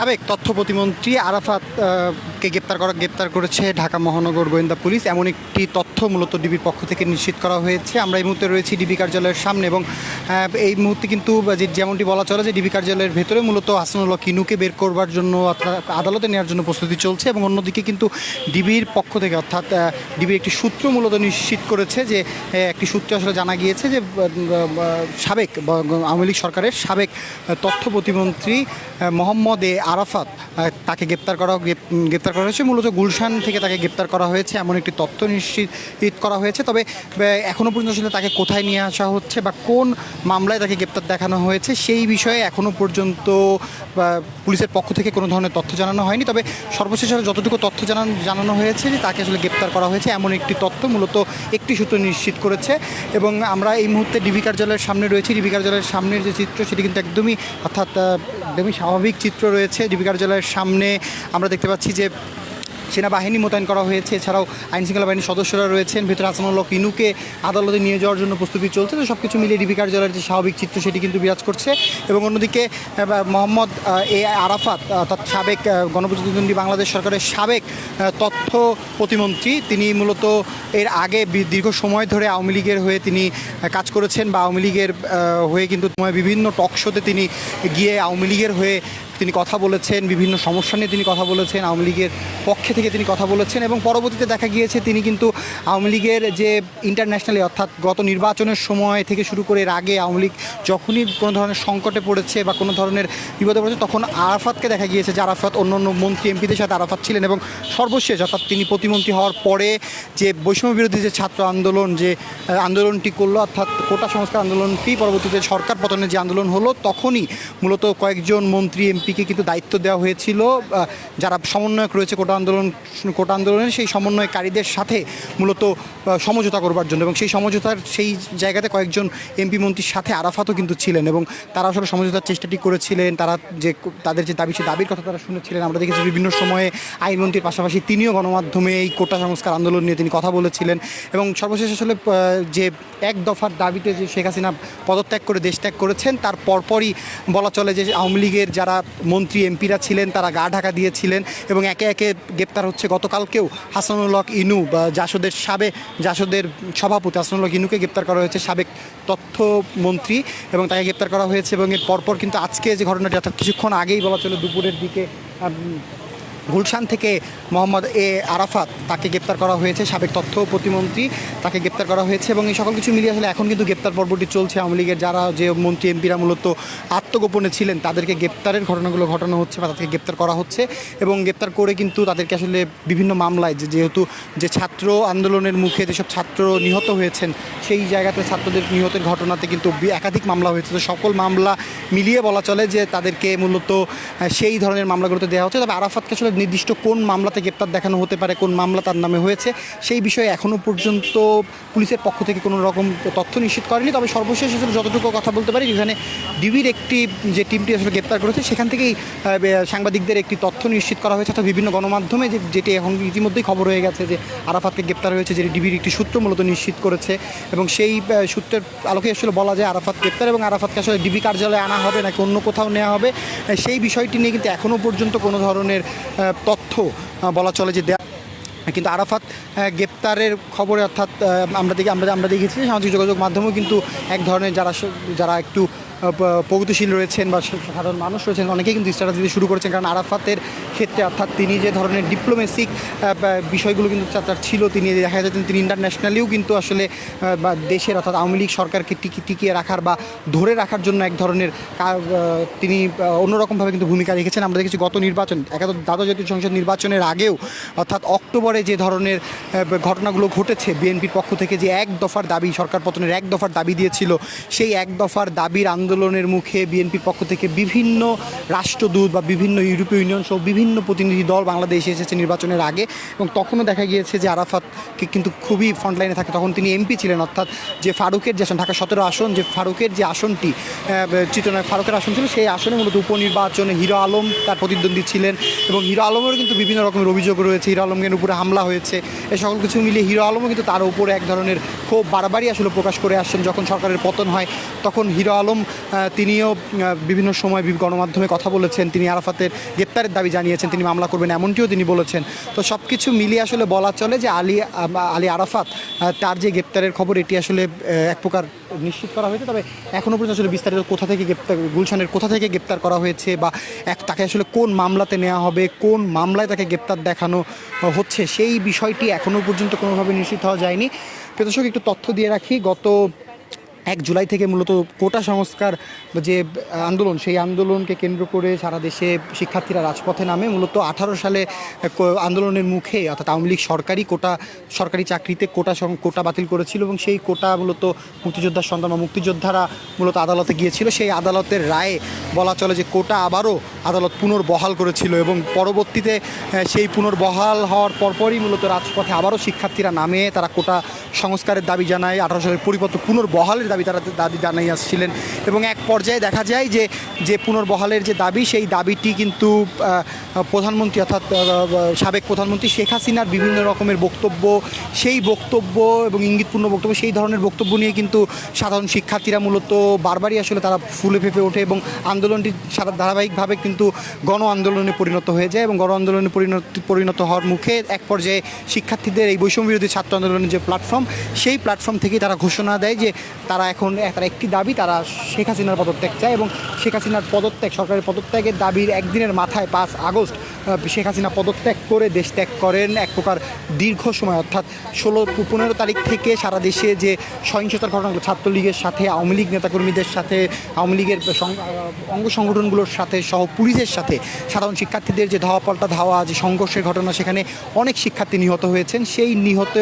সাবেক তথ্য প্রতিমন্ত্রী আরাফাতকে গ্রেপ্তার করেছে ঢাকা মহানগর গোয়েন্দা পুলিশ। এমন একটি তথ্য মূলত ডিবির পক্ষ থেকে নিশ্চিত করা হয়েছে। আমরা এই মুহূর্তে রয়েছি ডিবি কার্যালয়ের সামনে এবং এই মুহূর্তে কিন্তু যেমনটি বলা চলে যে ডিবি কার্যালয়ের ভেতরে মূলত হাসানুল হক ইনুকে বের করবার জন্য আদালতে নেওয়ার জন্য প্রস্তুতি চলছে এবং অন্যদিকে কিন্তু ডিবির পক্ষ থেকে অর্থাৎ ডিবির একটি সূত্র মূলত নিশ্চিত করেছে যে একটি সূত্রে আসলে জানা গিয়েছে যে সাবেক আওয়ামী লীগ সরকারের সাবেক তথ্য প্রতিমন্ত্রী মোহাম্মদ আরাফাত তাকে গ্রেপ্তার করা হয়েছে। মূলত গুলশান থেকে তাকে গ্রেপ্তার করা হয়েছে এমন একটি তথ্য নিশ্চিত করা হয়েছে। তবে এখনও পর্যন্ত আসলে তাকে কোথায় নিয়ে আসা হচ্ছে বা কোন মামলায় তাকে গ্রেপ্তার দেখানো হয়েছে সেই বিষয়ে এখনও পর্যন্ত পুলিশের পক্ষ থেকে কোনো ধরনের তথ্য জানানো হয়নি। তবে সর্বশেষ যতটুকু তথ্য জানানো হয়েছে যে তাকে আসলে গ্রেপ্তার করা হয়েছে এমন একটি তথ্য মূলত একটি সূত্র নিশ্চিত করেছে। এবং আমরা এই মুহূর্তে ডিবি কার্যালয়ের সামনে রয়েছি। ডিবি কার্যালয়ের সামনের যে চিত্র সেটি কিন্তু একদমই স্বাভাবিক চিত্র রয়েছে। ডিবি কার্যালয়ের সামনে আমরা দেখতে পাচ্ছি যে সেনাবাহিনী মোতায়েন করা হয়েছে, এছাড়াও আইনশৃঙ্খলা বাহিনীর সদস্যরা রয়েছেন। ভেতরে হাসানুল হক ইনুকে আদালতে নিয়ে যাওয়ার জন্য প্রস্তুতি চলছে। তো সব কিছু মিলিয়ে ডিবি কার্যালয়ের যে স্বাভাবিক চিত্র সেটি কিন্তু বিরাজ করছে। এবং অন্যদিকে মোহাম্মদ আরাফাত অর্থাৎ সাবেক গণপ্রজাতন্ত্রী বাংলাদেশ সরকারের সাবেক তথ্য প্রতিমন্ত্রী, তিনি মূলত এর আগে দীর্ঘ সময় ধরে আওয়ামী লীগের হয়ে তিনি কাজ করেছেন বা আওয়ামী লীগের হয়ে কিন্তু বিভিন্ন টক শোতে তিনি গিয়ে আওয়ামী লীগের হয়ে তিনি কথা বলেছেন, বিভিন্ন সমস্যা নিয়ে তিনি কথা বলেছেন, আওয়ামী লীগের পক্ষে থেকে তিনি কথা বলেছেন। এবং পরবর্তীতে দেখা গিয়েছে তিনি কিন্তু আওয়ামী লীগের যে ইন্টারন্যাশনালি অর্থাৎ গত নির্বাচনের সময় থেকে শুরু করে এর আগে আওয়ামী লীগ যখনই কোনো ধরনের সংকটে পড়েছে বা কোনো ধরনের বিপদে পড়েছে তখন আরাফাতকে দেখা গিয়েছে যে আরাফাত অন্য মন্ত্রী এমপিদের সাথে আরাফাত ছিলেন। এবং সর্বশেষ অর্থাৎ তিনি প্রতিমন্ত্রী হওয়ার পরে যে বৈষম্য বিরোধী যে ছাত্র আন্দোলন যে আন্দোলনটি করলো অর্থাৎ কোটা সংস্কার আন্দোলনটি পরবর্তীতে সরকার পতনের যে আন্দোলন হলো তখনই মূলত কয়েকজন মন্ত্রী এমপিকে কিন্তু দায়িত্ব দেওয়া হয়েছিল যারা সমন্বয়ক রয়েছে কোটা আন্দোলনের সেই সমন্বয়কারীদের সাথে মূলত সমঝোতা করবার জন্য। এবং সেই সমঝোতার সেই জায়গাতে কয়েকজন এমপি মন্ত্রীর সাথে আরাফাতও কিন্তু ছিলেন এবং তারা আসলে সমঝোতার চেষ্টাটি করেছিলেন। তারা যে তাদের যে দাবি সেই দাবির কথা তারা শুনেছিলেন। আমরা দেখেছি বিভিন্ন সময়ে আইনমন্ত্রীর পাশাপাশি তিনিও গণমাধ্যমে এই কোটা সংস্কার আন্দোলন নিয়ে তিনি কথা বলেছিলেন। এবং সর্বশেষ আসলে যে এক দফার দাবিতে যে শেখ হাসিনা পদত্যাগ করে দেশ ত্যাগ করেছেন তার পরপরই বলা চলে যে আওয়ামী লীগের যারা মন্ত্রী এমপিরা ছিলেন তারা গা ঢাকা দিয়েছিলেন এবং একে একে গ্রেপ্তার হচ্ছে। গতকালকেও হাসানুল হক ইনু বা জাসদের সভাপতি হাসানুল হক ইনুকে গ্রেপ্তার করা হয়েছে, সাবেক তথ্যমন্ত্রী, এবং তাকে গ্রেপ্তার করা হয়েছে। এবং এর পরপর কিন্তু আজকে যে ঘটনাটি অর্থাৎ কিছুক্ষণ আগেই বলা চলে দুপুরের দিকে গুলশান থেকে মোহাম্মদ আরাফাত তাকে গ্রেপ্তার করা হয়েছে, সাবেক তথ্য প্রতিমন্ত্রী, তাকে গ্রেপ্তার করা হয়েছে। এবং এই সকল কিছু মিলিয়ে আসলে এখন কিন্তু গ্রেপ্তার পর্বটি চলছে। আওয়ামী লীগের যারা যে মন্ত্রী এমপিরা মূলত আত্মগোপনে ছিলেন তাদেরকে গ্রেপ্তারের ঘটনাগুলো ঘটানো হচ্ছে বা তাদেরকে গ্রেপ্তার করা হচ্ছে এবং গ্রেপ্তার করে কিন্তু তাদেরকে আসলে বিভিন্ন মামলায় যেহেতু যে ছাত্র আন্দোলনের মুখে যেসব ছাত্র নিহত হয়েছেন সেই জায়গাতে ছাত্রদের নিহতের ঘটনাতে কিন্তু একাধিক মামলা হয়েছে। তো সকল মামলা মিলিয়ে বলা চলে যে তাদেরকে মূলত সেই ধরনের মামলাগুলোতে দেওয়া হচ্ছে। তবে আরাফাতকে আসলে নির্দিষ্ট কোন মামলাতে গ্রেপ্তার দেখানো হতে পারে, কোন মামলা তার নামে হয়েছে সেই বিষয়ে এখনও পর্যন্ত পুলিশের পক্ষ থেকে কোনো রকম তথ্য নিশ্চিত করেনি। তবে সর্বশেষ আসলে যতটুকু কথা বলতে পারি এখানে ডিবির একটি যে টিমটি আসলে গ্রেপ্তার করেছে সেখান থেকেই সাংবাদিকদের একটি তথ্য নিশ্চিত করা হয়েছে অর্থাৎ বিভিন্ন গণমাধ্যমে যেটি এখন ইতিমধ্যেই খবর হয়ে গেছে যে আরাফাতকে গ্রেপ্তার হয়েছে, যেটি ডিবির একটি সূত্র মূলত নিশ্চিত করেছে। এবং সেই সূত্রের আলোকে আসলে বলা যায় আরাফাত গ্রেপ্তার এবং আরাফাতকে আসলে ডিবি কার্যালয়ে আনা হবে নাকি অন্য কোথাও নেওয়া হবে সেই বিষয়টি নিয়ে কিন্তু এখনও পর্যন্ত কোনো ধরনের তথ্য বলা চলে যে কিন্তু আরাফাত গ্রেপ্তারের খবরে অর্থাৎ আমরা দেখেছি সামাজিক যোগাযোগ মাধ্যমেও কিন্তু এক ধরনের যারা একটু প্রগতিশীল রয়েছেন বা সাধারণ মানুষ রয়েছেন অনেকেই কিন্তু স্ট্যাটাস দিতে শুরু করেছেন। কারণ আরাফাতের ক্ষেত্রে অর্থাৎ তিনি যে ধরনের ডিপ্লোমেসিক বিষয়গুলো কিন্তু তার ছিল, তিনি দেখা যাচ্ছেন তিনি ইন্টারন্যাশনালিও কিন্তু আসলে বা দেশের অর্থাৎ আওয়ামী লীগ সরকারকে টিকিয়ে রাখার বা ধরে রাখার জন্য এক ধরনের তিনি অন্যরকমভাবে কিন্তু ভূমিকা রেখেছেন। আমরা দেখেছি গত নির্বাচন দ্বাদশ জাতীয় সংসদ নির্বাচনের আগেও অর্থাৎ অক্টোবরে যে ধরনের ঘটনাগুলো ঘটেছে বিএনপির পক্ষ থেকে যে এক দফার দাবি সরকার পতনের এক দফার দাবি দিয়েছিল সেই এক দফার দাবির আন্দোলনের মুখে বিএনপির পক্ষ থেকে বিভিন্ন রাষ্ট্রদূত বা বিভিন্ন ইউরোপীয় ইউনিয়ন সহ বিভিন্ন প্রতিনিধি দল বাংলাদেশে এসেছে নির্বাচনের আগে। এবং তখনও দেখা গিয়েছে যে আরাফাতকে কিন্তু খুবই ফ্রন্টলাইনে থাকে। তখন তিনি এমপি ছিলেন অর্থাৎ যে ফারুকের যে আসন ঢাকা 17 আসন যে ফারুকের যে আসনটি চিত্রনায়ক ফারুকের আসন ছিল সেই আসনে মূলত উপনির্বাচনে হিরো আলম তার প্রতিদ্বন্দ্বী ছিলেন এবং হিরো আলমেরও কিন্তু বিভিন্ন রকমের অভিযোগ রয়েছে। হিরো আলমের উপরে হামলা হয়েছে। এই সকল কিছু মিলিয়ে হিরো আলমও কিন্তু তার উপরে এক ধরনের ক্ষোভ বারবারই আসলে প্রকাশ করে আসছেন। যখন সরকারের পতন হয় তখন হিরো আলম তিনিও বিভিন্ন সময় গণমাধ্যমে কথা বলেছেন, তিনি আরাফাতের গ্রেপ্তারের দাবি জানিয়েছেন, তিনি মামলা করবেন এমনটিও তিনি বলেছেন। তো সব কিছু মিলিয়ে আসলে বলা চলে যে আলী আরাফাত তার যে গ্রেপ্তারের খবর এটি আসলে এক প্রকার নিশ্চিত করা হয়েছে। তবে এখনও পর্যন্ত আসলে বিস্তারিত কোথা থেকে গ্রেপ্তার, গুলশানের কোথা থেকে গ্রেপ্তার করা হয়েছে বা তাকে আসলে কোন মামলাতে নেওয়া হবে, কোন মামলায় তাকে গ্রেপ্তার দেখানো হচ্ছে, সেই বিষয়টি এখনও পর্যন্ত কোনোভাবে নিশ্চিত হওয়া যায়নি। দর্শক, একটু তথ্য দিয়ে রাখি, গত 1 জুলাই থেকে মূলত কোটা সংস্কার যে আন্দোলন, সেই আন্দোলনকে কেন্দ্র করে সারা দেশে শিক্ষার্থীরা রাজপথে নামে। মূলত 18 সালে আন্দোলনের মুখে অর্থাৎ আওয়ামী লীগ সরকারি চাকরিতে কোটা বাতিল করেছিল এবং সেই কোটা মূলত মুক্তিযোদ্ধার সন্তান বা মুক্তিযোদ্ধারা মূলত আদালতে গিয়েছিল। সেই আদালতের রায়ে বলা চলে যে কোটা আবারও আদালত পুনর্বহাল করেছিল এবং পরবর্তীতে সেই পুনর্বহাল হওয়ার পরপরই মূলত রাজপথে আবারও শিক্ষার্থীরা নামে তারা কোটা সংস্কারের দাবি জানায়, 18 সালের পরিপত্র পুনর্বহালের দাবি জানাই আসছিলেন। এবং এক পর্যায়ে দেখা যায় যে পুনর্বহালের যে দাবি, সেই দাবিটি কিন্তু প্রধানমন্ত্রী অর্থাৎ সাবেক প্রধানমন্ত্রী শেখ হাসিনার বিভিন্ন রকমের বক্তব্য, সেই বক্তব্য এবং ইঙ্গিতপূর্ণ বক্তব্য, সেই ধরনের বক্তব্য নিয়ে কিন্তু সাধারণ শিক্ষার্থীরা মূলত বারবারই আসলে তারা ফুলে ফেঁপে ওঠে এবং আন্দোলনটি সারা ধারাবাহিকভাবে কিন্তু গণ আন্দোলনে পরিণত হয়ে যায়। এবং গণ আন্দোলনে পরিণত হওয়ার মুখে এক পর্যায়ে শিক্ষার্থীদের এই বৈষম্য বিরোধী ছাত্র আন্দোলনের যে প্ল্যাটফর্ম, সেই প্ল্যাটফর্ম থেকেই তারা ঘোষণা দেয় যে তারা একটি দাবি, তারা শেখ হাসিনার পদত্যাগ চায় এবং শেখ হাসিনার সরকারের পদত্যাগের দাবির একদিনের মাথায় 5 আগস্ট শেখ হাসিনা পদত্যাগ করে দেশ ত্যাগ করেন। এক প্রকার দীর্ঘ সময় অর্থাৎ 15 তারিখ থেকে সারা দেশে যে সহিংসতার ঘটনাগুলো ছাত্রলীগের সাথে, আওয়ামী লীগ নেতাকর্মীদের সাথে, আওয়ামী লীগের অঙ্গ সংগঠনগুলোর সাথে সহ পুলিশের সাথে সাধারণ শিক্ষার্থীদের যে ধাওয়া যে সংঘর্ষের ঘটনা, সেখানে অনেক শিক্ষার্থী নিহত হয়েছেন। সেই নিহত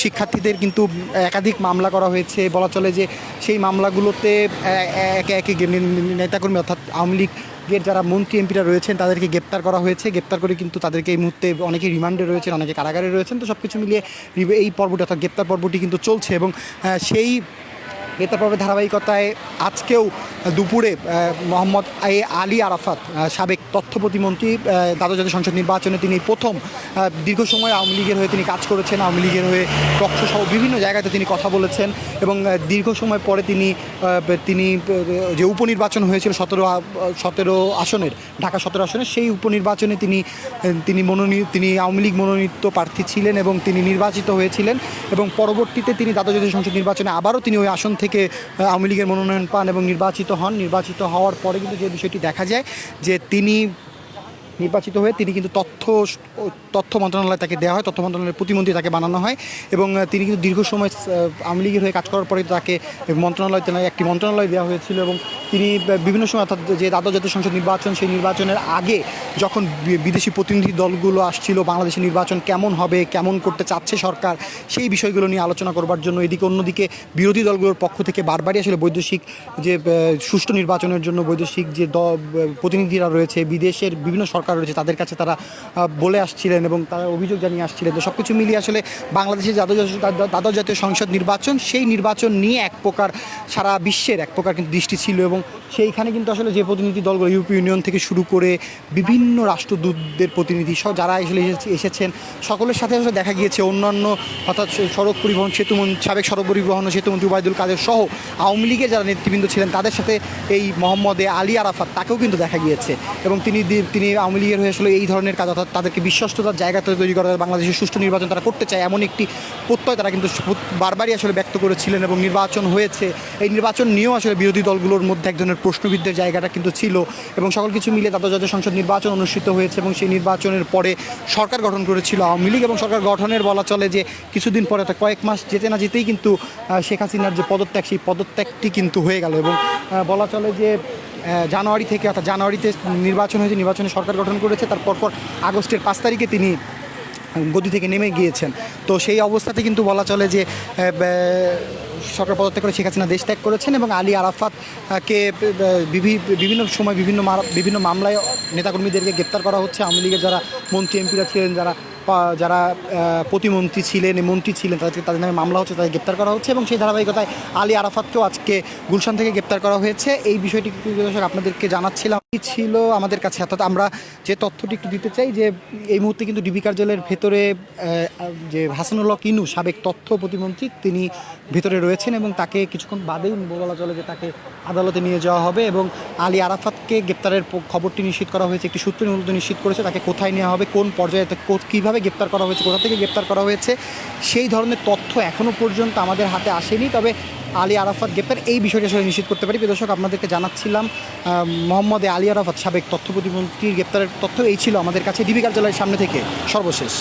শিক্ষার্থীদের কিন্তু একাধিক মামলা করা হয়েছে। বলা চলে যে সেই মামলাগুলোতে একে একে নেতাকর্মী অর্থাৎ আওয়ামী লীগের যারা মন্ত্রী এমপিরা রয়েছেন তাদেরকে গ্রেপ্তার করা হয়েছে। গ্রেপ্তার করে কিন্তু তাদেরকে এই মুহূর্তে অনেকে রিমান্ডে রয়েছেন, অনেকে কারাগারে রয়েছেন। তো সব কিছু মিলিয়ে এই পর্বটি অর্থাৎ গ্রেপ্তার পর্বটি কিন্তু চলছে এবং সেই গ্রেপ্তার পর্বের ধারাবাহিকতায় আজকেও দুপুরে মোহাম্মদ আলী আরাফাত, সাবেক তথ্য প্রতিমন্ত্রী, দ্বাদশ জাতীয় সংসদ নির্বাচনে তিনি প্রথম দীর্ঘ সময় আওয়ামী লীগের হয়ে তিনি কাজ করেছেন, আওয়ামী লীগের হয়ে পক্ষসহ বিভিন্ন জায়গাতে তিনি কথা বলেছেন এবং দীর্ঘ সময় পরে তিনি যে উপনির্বাচন হয়েছিল 17 আসনের, ঢাকা 17 আসনের, সেই উপনির্বাচনে তিনি আওয়ামী লীগ মনোনীত প্রার্থী ছিলেন এবং তিনি নির্বাচিত হয়েছিলেন এবং পরবর্তীতে তিনি দ্বাদশ জাতীয় সংসদ নির্বাচনে আবারও তিনি ওই আসন থেকে আওয়ামী লীগের মনোনয়ন পান এবং নির্বাচিত হন। নির্বাচিত হওয়ার পরে কিন্তু যে বিষয়টি দেখা যায় যে তিনি নির্বাচিত হয়ে তিনি কিন্তু তথ্য মন্ত্রণালয় তাকে দেওয়া হয়, তথ্য মন্ত্রণালয়ের প্রতিমন্ত্রী তাকে বানানো হয় এবং তিনি কিন্তু দীর্ঘ সময় আওয়ামী লীগের হয়ে কাজ করার পরে তাকে একটি মন্ত্রণালয় দেওয়া হয়েছিল এবং তিনি বিভিন্ন সময় অর্থাৎ যে দ্বাদশ জাতীয় সংসদ নির্বাচন, সেই নির্বাচনের আগে যখন বিদেশি প্রতিনিধি দলগুলো আসছিল বাংলাদেশের নির্বাচন কেমন হবে, কেমন করতে চাচ্ছে সরকার, সেই বিষয়গুলো নিয়ে আলোচনা করবার জন্য অন্যদিকে বিরোধী দলগুলোর পক্ষ থেকে বারবারই আসলে বৈদেশিক যে সুষ্ঠু নির্বাচনের জন্য বৈদেশিক যে প্রতিনিধিরা রয়েছে, বিদেশের বিভিন্ন সরকার রয়েছে, তাদের কাছে তারা বলে আসছিলেন এবং তারা অভিযোগ জানিয়ে আসছিলেন। তো সব কিছু মিলিয়ে আসলে বাংলাদেশের দ্বাদশ জাতীয় সংসদ নির্বাচন, সেই নির্বাচন নিয়ে এক প্রকার সারা বিশ্বের এক প্রকার কিন্তু দৃষ্টি ছিল এবং সেইখানে কিন্তু আসলে যে প্রতিনিধি দলগুলো ইউরোপীয় ইউনিয়ন থেকে শুরু করে বিভিন্ন রাষ্ট্রদূতদের প্রতিনিধি সহ যারা আসলে এসেছেন, সকলের সাথে আসলে দেখা গিয়েছে অন্যান্য অর্থাৎ সাবেক সড়ক পরিবহন ও সেতুমন্ত্রী ওবায়দুল কাদের সহ আওয়ামী লীগের যারা নেতৃবৃন্দ ছিলেন তাদের সাথে এই মোহাম্মদ আলী আরাফাত তাকেও কিন্তু দেখা গিয়েছে এবং তিনি আওয়ামী লীগের হয়ে আসলে এই ধরনের কাজ অর্থাৎ তাদেরকে বিশ্বস্ততার জায়গা তৈরি করা, বাংলাদেশের সুষ্ঠু নির্বাচন তারা করতে চায় এমন একটি প্রত্যয় তারা কিন্তু বারবারই আসলে ব্যক্ত করেছিলেন এবং নির্বাচন হয়েছে। এই নির্বাচন নিয়েও আসলে বিরোধী দলগুলোর মধ্যে এক ধরনের প্রশ্নবিদ্ধের জায়গাটা কিন্তু ছিল এবং সকল কিছু মিলে দ্বাদশ জাতীয় সংসদ নির্বাচন অনুষ্ঠিত হয়েছে এবং সেই নির্বাচনের পরে সরকার গঠন করেছিল আওয়ামী লীগ এবং সরকার গঠনের বলা চলে যে কিছুদিন পরে অর্থাৎ কয়েক মাস যেতে না যেতেই কিন্তু শেখ হাসিনার যে পদত্যাগ, সেই পদত্যাগটি কিন্তু হয়ে গেল এবং বলা চলে যে জানুয়ারিতে নির্বাচন হয়েছে, নির্বাচনে সরকার গঠন করেছে, তার পরপর আগস্টের 5 তারিখে তিনি গদি থেকে নেমে গিয়েছেন। তো সেই অবস্থাতে কিন্তু বলা চলে যে সরকার পদত্যাগ করে শেখ হাসিনা দেশ ত্যাগ করেছেন এবং আলী আরাফাতকে বিভিন্ন সময় বিভিন্ন মামলায় নেতাকর্মীদেরকে গ্রেপ্তার করা হচ্ছে। আওয়ামী লীগের যারা মন্ত্রী এমপিরা ছিলেন, যারা যারা প্রতিমন্ত্রী ছিলেন মন্ত্রী ছিলেন তাদের নামে মামলা হচ্ছে, তাদের গ্রেপ্তার করা হচ্ছে এবং সেই ধারাবাহিকতায় আলী আরাফাতকেও আজকে গুলশান থেকে গ্রেপ্তার করা হয়েছে। এই বিষয়টি দর্শক আপনাদেরকে জানাচ্ছিলাম ছিল আমাদের কাছে। অর্থাৎ আমরা যে তথ্যটি একটু দিতে চাই যে এই মুহূর্তে কিন্তু ডিবি কার্যালয়ের ভেতরে যে হাসানুল হক ইনু সাবেক তথ্য প্রতিমন্ত্রী তিনি ভেতরে রয়েছেন এবং তাকে কিছুক্ষণ বাদেই বলা চলে যে তাকে আদালতে নিয়ে যাওয়া হবে এবং আলী আরাফাতকে গ্রেপ্তারের খবরটি নিশ্চিত করা হয়েছে, একটি সূত্র মূলত নিশ্চিত করেছে তাকে কোথায় নেওয়া হবে, কোন পর্যায়ে কীভাবে গ্রেপ্তার করা হয়েছে, কোথা থেকে গ্রেপ্তার করা হয়েছে সেই ধরনের তথ্য এখনও পর্যন্ত আমাদের হাতে আসেনি। তবে আলী আরাফাত গ্রেপ্তার এই বিষয়টি আসলে নিশ্চিত করতে পারি। দর্শক আপনাদেরকে জানাচ্ছিলাম মোহাম্মদ আলী আরাফাত সাবেক তথ্য প্রতিমন্ত্রীর গ্রেপ্তারের তথ্য এই ছিল আমাদের কাছে ডিবি কার্যালয়ের সামনে থেকে সর্বশেষ।